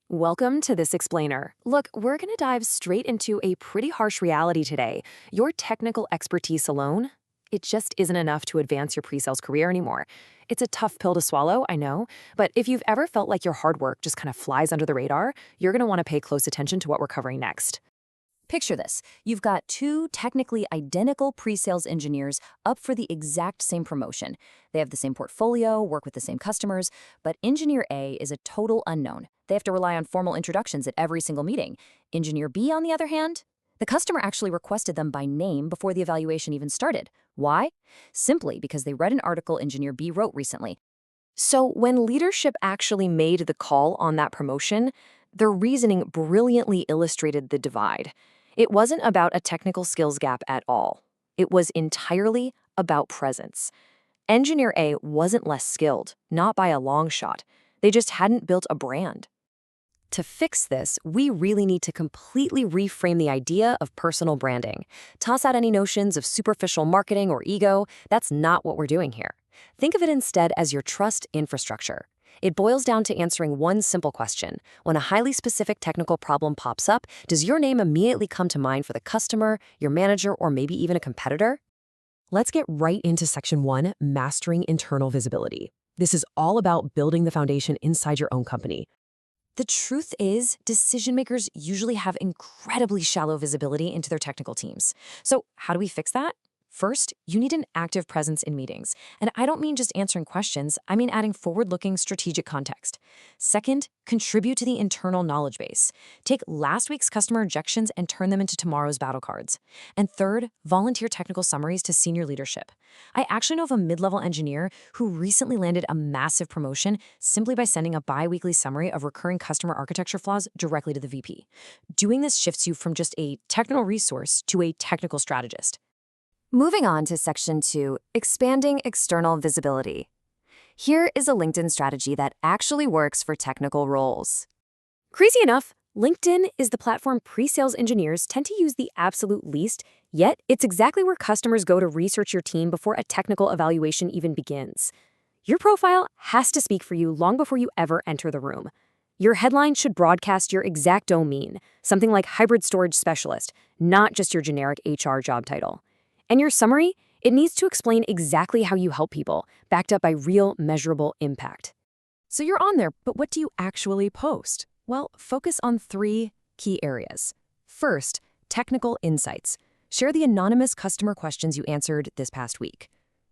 Welcome to This Explainer. Look, we're going to dive straight into a pretty harsh reality today. Your technical expertise alone, it just isn't enough to advance your pre-sales career anymore. It's a tough pill to swallow, I know, but if you've ever felt like your hard work just kind of flies under the radar, you're going to want to pay close attention to what we're covering next. Picture this. You've got two technically identical pre-sales engineers up for the exact same promotion. They have the same portfolio, work with the same customers, but Engineer A is a total unknown. They have to rely on formal introductions at every single meeting. Engineer B, on the other hand, the customer actually requested them by name before the evaluation even started. Why? Simply because they read an article Engineer B wrote recently. So when leadership actually made the call on that promotion, their reasoning brilliantly illustrated the divide. It wasn't about a technical skills gap at all. It was entirely about presence. Engineer A wasn't less skilled, not by a long shot. They just hadn't built a brand. To fix this, we really need to completely reframe the idea of personal branding. Toss out any notions of superficial marketing or ego. That's not what we're doing here. Think of it instead as your trust infrastructure. It boils down to answering one simple question. When a highly specific technical problem pops up, does your name immediately come to mind for the customer, your manager, or maybe even a competitor? Let's get right into Section 1, Mastering Internal Visibility. This is all about building the foundation inside your own company. The truth is, decision makers usually have incredibly shallow visibility into their technical teams. So how do we fix that? First, you need an active presence in meetings. And I don't mean just answering questions, I mean adding forward-looking strategic context. Second, contribute to the internal knowledge base. Take last week's customer objections and turn them into tomorrow's battle cards. And third, volunteer technical summaries to senior leadership. I actually know of a mid-level engineer who recently landed a massive promotion simply by sending a bi-weekly summary of recurring customer architecture flaws directly to the VP. Doing this shifts you from just a technical resource to a technical strategist. Moving on to Section 2, Expanding External Visibility. Here is a LinkedIn strategy that actually works for technical roles. Crazy enough, LinkedIn is the platform pre-sales engineers tend to use the absolute least, yet it's exactly where customers go to research your team before a technical evaluation even begins. Your profile has to speak for you long before you ever enter the room. Your headline should broadcast your exact domain, something like hybrid storage specialist, not just your generic HR job title. And your summary, it needs to explain exactly how you help people, backed up by real, measurable impact. So you're on there, but what do you actually post? Well, focus on 3 key areas. First, technical insights. Share the anonymous customer questions you answered this past week.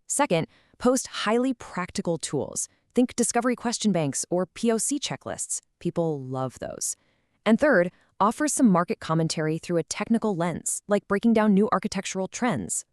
Second, post highly practical tools. Think discovery question banks or POC checklists. People love those. And third, offer some market commentary through a technical lens, like breaking down new architectural trends.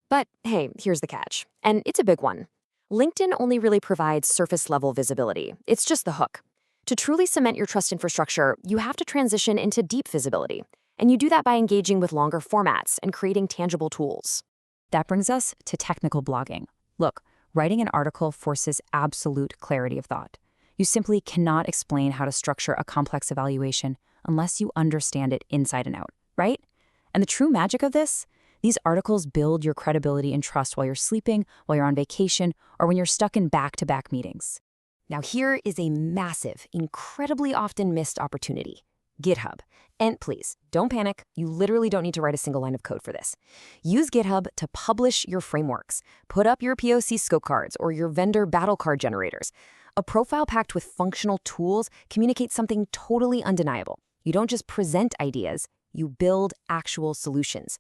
But hey, here's the catch, and it's a big one. LinkedIn only really provides surface-level visibility. It's just the hook. To truly cement your trust infrastructure, you have to transition into deep visibility. And you do that by engaging with longer formats and creating tangible tools. That brings us to technical blogging. Look, writing an article forces absolute clarity of thought. You simply cannot explain how to structure a complex evaluation unless you understand it inside and out, right? And the true magic of this? These articles build your credibility and trust while you're sleeping, while you're on vacation, or when you're stuck in back-to-back meetings. Now here is a massive, incredibly often missed opportunity. GitHub. And please, don't panic. You literally don't need to write a single line of code for this. Use GitHub to publish your frameworks. Put up your POC scope cards or your vendor battle card generators. A profile packed with functional tools communicates something totally undeniable. You don't just present ideas, you build actual solutions.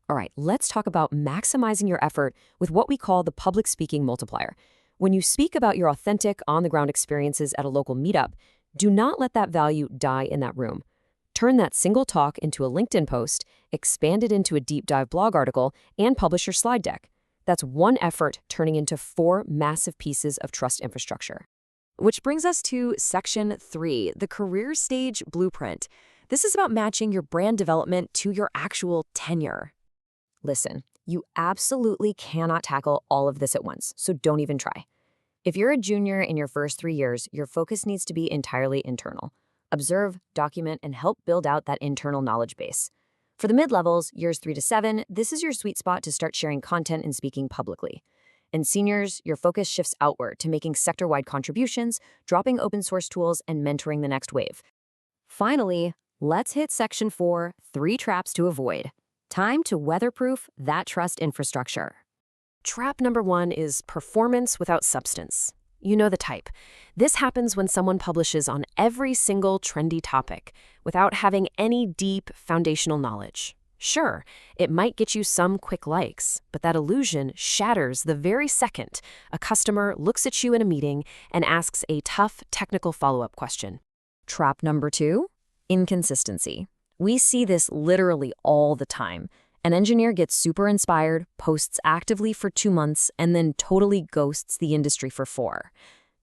All right, let's talk about maximizing your effort with what we call the public speaking multiplier. When you speak about your authentic, on-the-ground experiences at a local meetup, do not let that value die in that room. Turn that single talk into a LinkedIn post, expand it into a deep dive blog article, and publish your slide deck. That's one effort turning into 4 massive pieces of trust infrastructure. Which brings us to Section 3, the career stage blueprint. This is about matching your brand development to your actual tenure. Listen, you absolutely cannot tackle all of this at once, so don't even try. If you're a junior in your first 3 years, your focus needs to be entirely internal. Observe, document, and help build out that internal knowledge base. For the mid-levels, years 3 to 7, this is your sweet spot to start sharing content and speaking publicly. And seniors, your focus shifts outward to making sector-wide contributions, dropping open source tools, and mentoring the next wave. Finally, let's hit section 4, 3 traps to avoid. Time to weatherproof that trust infrastructure. Trap number 1 is performance without substance. You know the type. This happens when someone publishes on every single trendy topic without having any deep foundational knowledge. Sure, it might get you some quick likes, but that illusion shatters the very second a customer looks at you in a meeting and asks a tough technical follow-up question. Trap number 2, inconsistency. We see this literally all the time. An engineer gets super inspired, posts actively for 2 months, and then totally ghosts the industry for 4.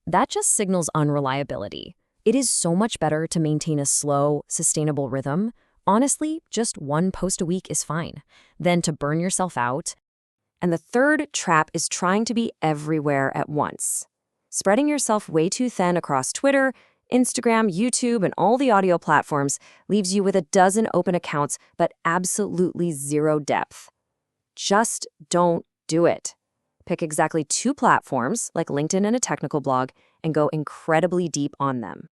That just signals unreliability. It is so much better to maintain a slow, sustainable rhythm. Honestly, just 1 post a week is fine, than to burn yourself out. And the third trap is trying to be everywhere at once. Spreading yourself way too thin across Twitter, Instagram, YouTube, and all the audio platforms leaves you with a dozen open accounts, but absolutely zero depth. Just don't do it. Pick exactly 2 platforms, like LinkedIn and a technical blog, and go incredibly deep on them.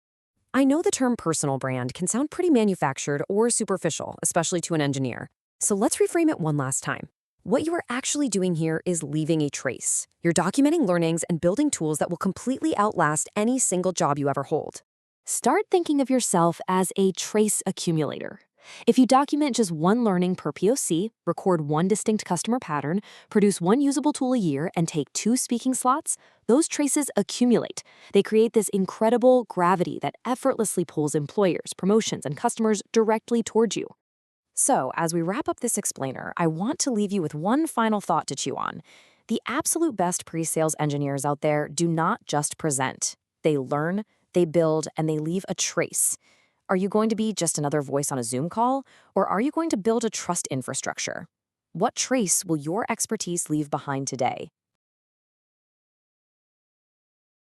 I know the term personal brand can sound pretty manufactured or superficial, especially to an engineer. So let's reframe it one last time. What you are actually doing here is leaving a trace. You're documenting learnings and building tools that will completely outlast any single job you ever hold. Start thinking of yourself as a trace accumulator. If you document just 1 learning per POC, record 1 distinct customer pattern, produce 1 usable tool a year, and take 2 speaking slots, those traces accumulate. They create this incredible gravity that effortlessly pulls employers, promotions, and customers directly towards you. So, as we wrap up this explainer, I want to leave you with one final thought to chew on. The absolute best pre-sales engineers out there do not just present. They learn, they build, and they leave a trace. Are you going to be just another voice on a Zoom call, or are you going to build a trust infrastructure? What trace will your expertise leave behind today?